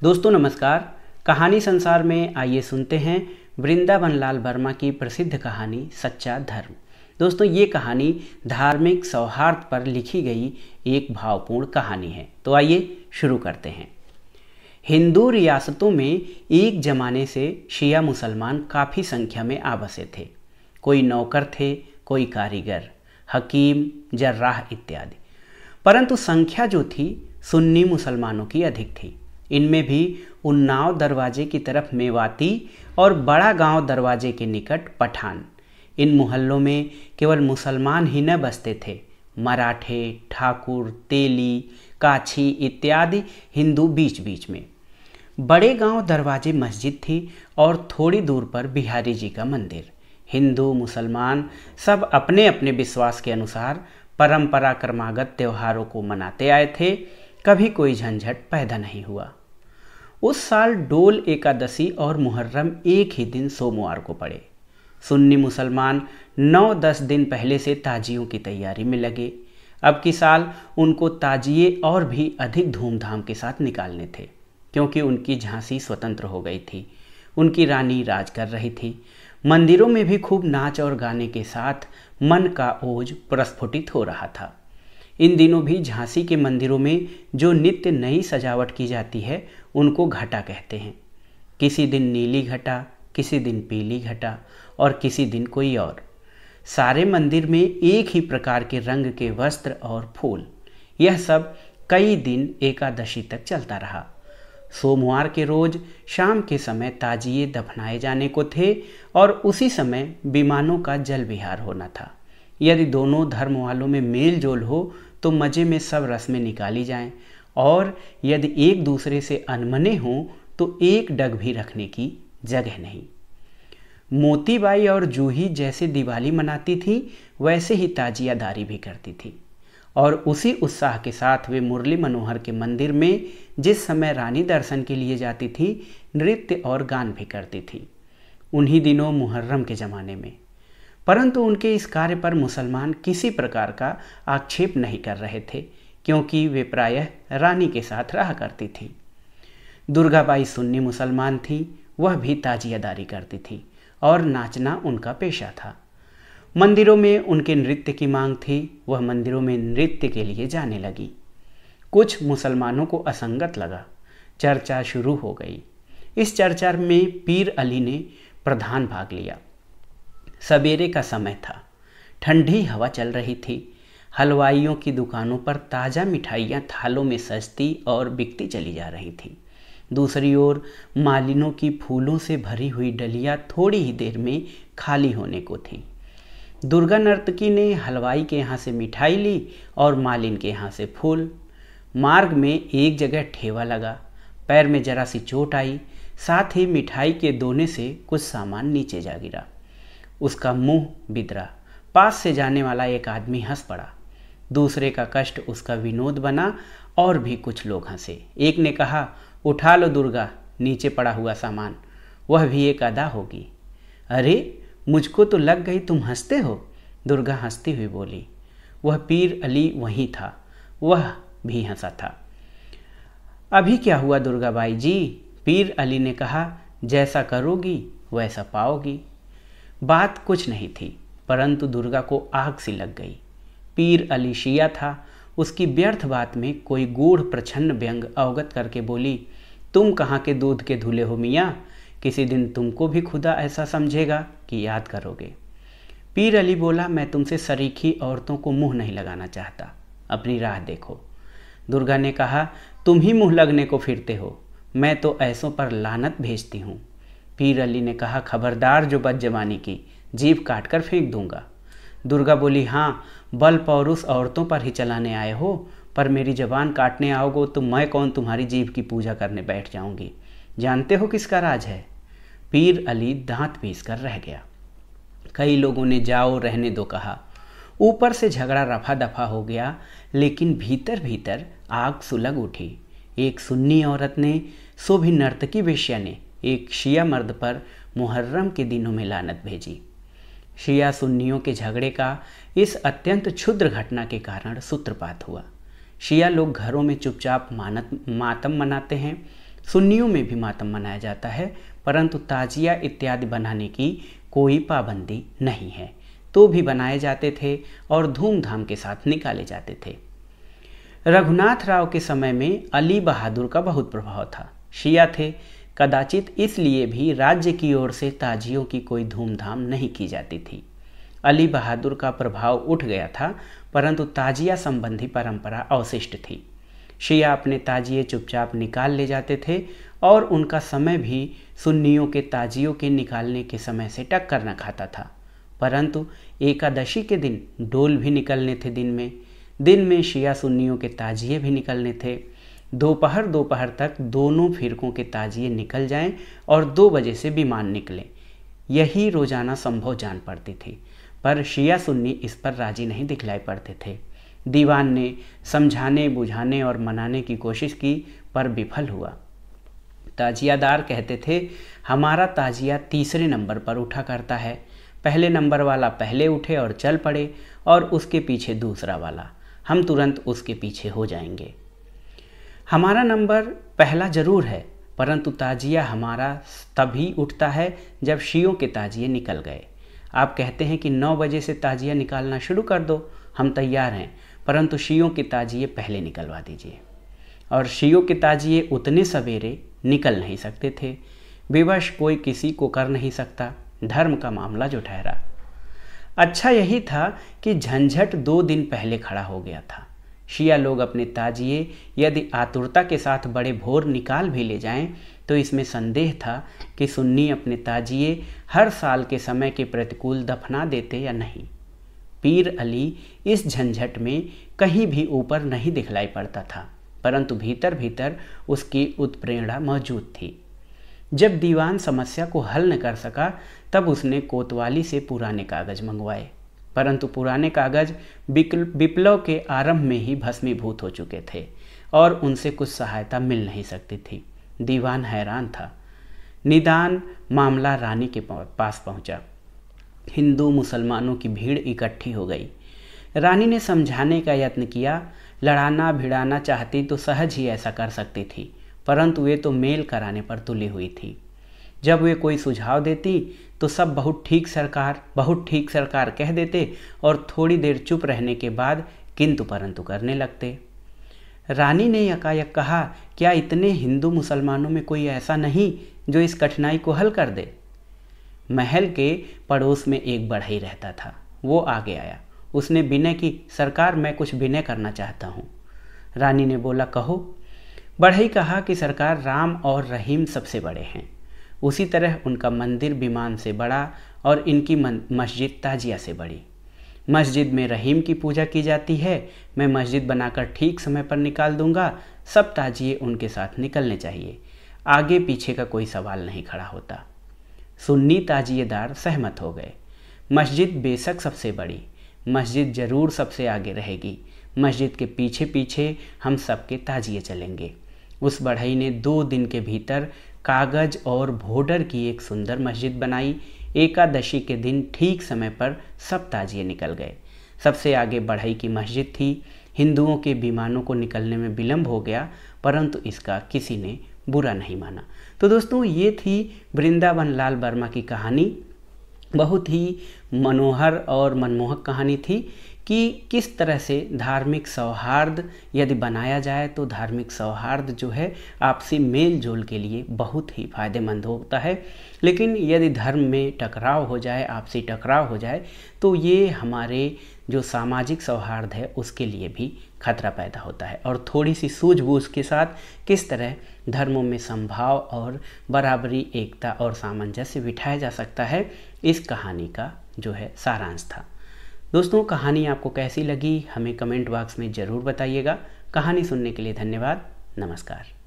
दोस्तों नमस्कार। कहानी संसार में आइए सुनते हैं वृंदावन लाल वर्मा की प्रसिद्ध कहानी सच्चा धर्म। दोस्तों ये कहानी धार्मिक सौहार्द पर लिखी गई एक भावपूर्ण कहानी है। तो आइए शुरू करते हैं। हिंदू रियासतों में एक जमाने से शिया मुसलमान काफ़ी संख्या में आ बसे थे। कोई नौकर थे, कोई कारीगर, हकीम, जर्राह इत्यादि। परंतु संख्या जो थी सुन्नी मुसलमानों की अधिक थी। इनमें भी उन्नाव दरवाजे की तरफ मेवाती और बड़ा गांव दरवाजे के निकट पठान। इन मोहल्लों में केवल मुसलमान ही न बसते थे, मराठे, ठाकुर, तेली, काछी इत्यादि हिंदू बीच बीच में। बड़े गांव दरवाजे मस्जिद थी और थोड़ी दूर पर बिहारी जी का मंदिर। हिंदू मुसलमान सब अपने अपने विश्वास के अनुसार परंपरा क्रमागत त्योहारों को मनाते आए थे। कभी कोई झंझट पैदा नहीं हुआ। उस साल डोल एकादशी और मुहर्रम एक ही दिन सोमवार को पड़े। सुन्नी मुसलमान 9-10 दिन पहले से ताजियों की तैयारी में लगे। अब की साल उनको ताजिए और भी अधिक धूमधाम के साथ निकालने थे, क्योंकि उनकी झांसी स्वतंत्र हो गई थी। उनकी रानी राज कर रही थी। मंदिरों में भी खूब नाच और गाने के साथ मन का ओज प्रस्फुटित हो रहा था। इन दिनों भी झांसी के मंदिरों में जो नित्य नई सजावट की जाती है उनको घटा कहते हैं। किसी दिन नीली घटा, किसी दिन पीली घटा और किसी दिन कोई और। सारे मंदिर में एक ही प्रकार के रंग के वस्त्र और फूल। यह सब कई दिन एकादशी तक चलता रहा। सोमवार के रोज शाम के समय ताजिए दफनाए जाने को थे और उसी समय विमानों का जल विहार होना था। यदि दोनों धर्म वालों में मेल जोल हो तो मज़े में सब रस्में निकाली जाएं, और यदि एक दूसरे से अनमने हों तो एक डग भी रखने की जगह नहीं। मोतीबाई और जूही जैसे दिवाली मनाती थी वैसे ही ताजियादारी भी करती थी, और उसी उत्साह के साथ वे मुरली मनोहर के मंदिर में जिस समय रानी दर्शन के लिए जाती थी नृत्य और गान भी करती थी। उन्हीं दिनों मुहर्रम के ज़माने में। परंतु उनके इस कार्य पर मुसलमान किसी प्रकार का आक्षेप नहीं कर रहे थे, क्योंकि वे प्रायः रानी के साथ रहा करती थी। दुर्गाबाई सुन्नी मुसलमान थी। वह भी ताजियादारी करती थी और नाचना उनका पेशा था। मंदिरों में उनके नृत्य की मांग थी। वह मंदिरों में नृत्य के लिए जाने लगी। कुछ मुसलमानों को असंगत लगा। चर्चा शुरू हो गई। इस चर्चा में पीर अली ने प्रधान भाग लिया। सवेरे का समय था। ठंडी हवा चल रही थी। हलवाइयों की दुकानों पर ताज़ा मिठाइयाँ थालों में सजती और बिकती चली जा रही थी। दूसरी ओर मालिनों की फूलों से भरी हुई डलियाँ थोड़ी ही देर में खाली होने को थी। दुर्गा नर्तकी ने हलवाई के यहाँ से मिठाई ली और मालिन के यहाँ से फूल। मार्ग में एक जगह ठेवा लगा। पैर में जरा सी चोट आई, साथ ही मिठाई के दोने से कुछ सामान नीचे जा गिरा। उसका मुंह बिदरा। पास से जाने वाला एक आदमी हंस पड़ा। दूसरे का कष्ट उसका विनोद बना और भी कुछ लोग हंसे। एक ने कहा, उठा लो दुर्गा, नीचे पड़ा हुआ सामान, वह भी एक अदा होगी। अरे मुझको तो लग गई तुम हंसते हो, दुर्गा हंसती हुई बोली। वह पीर अली वहीं था। वह भी हंसा था। अभी क्या हुआ दुर्गाबाई जी? पीर अली ने कहा, जैसा करोगी वैसा पाओगी। बात कुछ नहीं थी, परंतु दुर्गा को आग सी लग गई। पीर अली शिया था। उसकी व्यर्थ बात में कोई गूढ़ प्रछन्न व्यंग अवगत करके बोली, तुम कहाँ के दूध के धुले हो मियाँ? किसी दिन तुमको भी खुदा ऐसा समझेगा कि याद करोगे। पीर अली बोला, मैं तुमसे सरीखी औरतों को मुंह नहीं लगाना चाहता, अपनी राह देखो। दुर्गा ने कहा, तुम ही मुंह लगने को फिरते हो, मैं तो ऐसों पर लानत भेजती हूँ। पीर अली ने कहा, खबरदार जो बदजबानी की, जीभ काट कर फेंक दूंगा। दुर्गा बोली, हाँ बल पौरुष औरतों पर ही चलाने आए हो, पर मेरी जबान काटने आओगे तो मैं कौन तुम्हारी जीभ की पूजा करने बैठ जाऊंगी। जानते हो किसका राज है? पीर अली दांत पीस कर रह गया। कई लोगों ने जाओ रहने दो कहा। ऊपर से झगड़ा रफा दफा हो गया, लेकिन भीतर भीतर आग सुलग उठी। एक सुन्नी औरत ने, सो भी नर्तकी वेश्या ने, एक शिया मर्द पर मुहर्रम के दिनों में लानत भेजी। शिया सुन्नियों के झगड़े का इस अत्यंत क्षुद्र घटना के कारण सूत्रपात हुआ। शिया लोग घरों में चुपचाप मातम मनाते हैं, सुन्नियों में भी मातम मनाया जाता है, परंतु ताजिया इत्यादि बनाने की कोई पाबंदी नहीं है, तो भी बनाए जाते थे और धूमधाम के साथ निकाले जाते थे। रघुनाथ राव के समय में अली बहादुर का बहुत प्रभाव था। शिया थे, कदाचित इसलिए भी राज्य की ओर से ताजियों की कोई धूमधाम नहीं की जाती थी। अली बहादुर का प्रभाव उठ गया था, परंतु ताजिया संबंधी परंपरा अवशिष्ट थी। शिया अपने ताजिए चुपचाप निकाल ले जाते थे और उनका समय भी सुन्नियों के ताजियों के निकालने के समय से टक्कर न खाता था। परंतु एकादशी के दिन डोल भी निकलने थे। दिन में शिया सुन्नियों के ताजिए भी निकलने थे। दोपहर तक दोनों फिरकों के ताजिए निकल जाएं और 2 बजे से विमान निकले, यही रोजाना संभव जान पड़ती थी। पर शिया सुन्नी इस पर राजी नहीं दिखलाई पड़ते थे। दीवान ने समझाने बुझाने और मनाने की कोशिश की, पर विफल हुआ। ताजियादार कहते थे, हमारा ताजिया तीसरे नंबर पर उठा करता है, पहले नंबर वाला पहले उठे और चल पड़े और उसके पीछे दूसरा वाला, हम तुरंत उसके पीछे हो जाएंगे। हमारा नंबर पहला जरूर है, परंतु ताजिया हमारा तभी उठता है जब शियों के ताजिए निकल गए। आप कहते हैं कि 9 बजे से ताजिया निकालना शुरू कर दो, हम तैयार हैं, परंतु शियों के ताजिए पहले निकलवा दीजिए। और शियों के ताजिए उतने सवेरे निकल नहीं सकते थे। विवश कोई किसी को कर नहीं सकता, धर्म का मामला जो ठहरा। अच्छा यही था कि झंझट 2 दिन पहले खड़ा हो गया था। शिया लोग अपने ताजिए यदि आतुरता के साथ बड़े भोर निकाल भी ले जाएं, तो इसमें संदेह था कि सुन्नी अपने ताजिए हर साल के समय के प्रतिकूल दफना देते या नहीं। पीर अली इस झंझट में कहीं भी ऊपर नहीं दिखलाई पड़ता था, परंतु भीतर भीतर उसकी उत्प्रेरणा मौजूद थी। जब दीवान समस्या को हल न कर सका, तब उसने कोतवाली से पुराने कागज मंगवाए, परंतु पुराने कागज विप्लव के आरंभ में ही भस्मीभूत हो चुके थे और उनसे कुछ सहायता मिल नहीं सकती थी। दीवान हैरान था। निदान मामला रानी के पास पहुंचा। हिंदू मुसलमानों की भीड़ इकट्ठी हो गई। रानी ने समझाने का यत्न किया। लड़ाना भिड़ाना चाहती तो सहज ही ऐसा कर सकती थी, परंतु वे तो मेल कराने पर तुली हुई थी। जब वे कोई सुझाव देती तो सब बहुत ठीक सरकार कह देते और थोड़ी देर चुप रहने के बाद किंतु परंतु करने लगते। रानी ने यकायक कहा, क्या इतने हिंदू मुसलमानों में कोई ऐसा नहीं जो इस कठिनाई को हल कर दे? महल के पड़ोस में एक बढ़ई रहता था, वो आगे आया। उसने विनय की, सरकार मैं कुछ विनय करना चाहता हूँ। रानी ने बोला, कहो। बढ़ई कहा कि सरकार राम और रहीम सबसे बड़े हैं, उसी तरह उनका मंदिर विमान से बड़ा और इनकी मस्जिद ताजिया से बड़ी। मस्जिद में रहीम की पूजा की जाती है, मैं मस्जिद बनाकर ठीक समय पर निकाल दूंगा, सब ताजिए उनके साथ निकलने चाहिए, आगे पीछे का कोई सवाल नहीं खड़ा होता। सुन्नी ताजिएदार सहमत हो गए। मस्जिद बेशक सबसे बड़ी, मस्जिद जरूर सबसे आगे रहेगी, मस्जिद के पीछे पीछे हम सबके ताजिए चलेंगे। उस बढ़ई ने 2 दिन के भीतर कागज और भोडर की एक सुंदर मस्जिद बनाई। एकादशी के दिन ठीक समय पर सब ताजिए निकल गए। सबसे आगे बढ़ई की मस्जिद थी। हिंदुओं के विमानों को निकलने में विलंब हो गया, परंतु इसका किसी ने बुरा नहीं माना। तो दोस्तों, ये थी वृंदावन लाल वर्मा की कहानी। बहुत ही मनोहर और मनमोहक कहानी थी कि किस तरह से धार्मिक सौहार्द यदि बनाया जाए तो धार्मिक सौहार्द जो है आपसी मेल जोल के लिए बहुत ही फायदेमंद होता है। लेकिन यदि धर्म में टकराव हो जाए, आपसी टकराव हो जाए, तो ये हमारे जो सामाजिक सौहार्द है उसके लिए भी खतरा पैदा होता है। और थोड़ी सी सूझबूझ के साथ किस तरह धर्मों में संभाव और बराबरी, एकता और सामंजस्य बिठाया जा सकता है, इस कहानी का जो है सारांश था। दोस्तों, कहानी आपको कैसी लगी हमें कमेंट बॉक्स में ज़रूर बताइएगा। कहानी सुनने के लिए धन्यवाद। नमस्कार।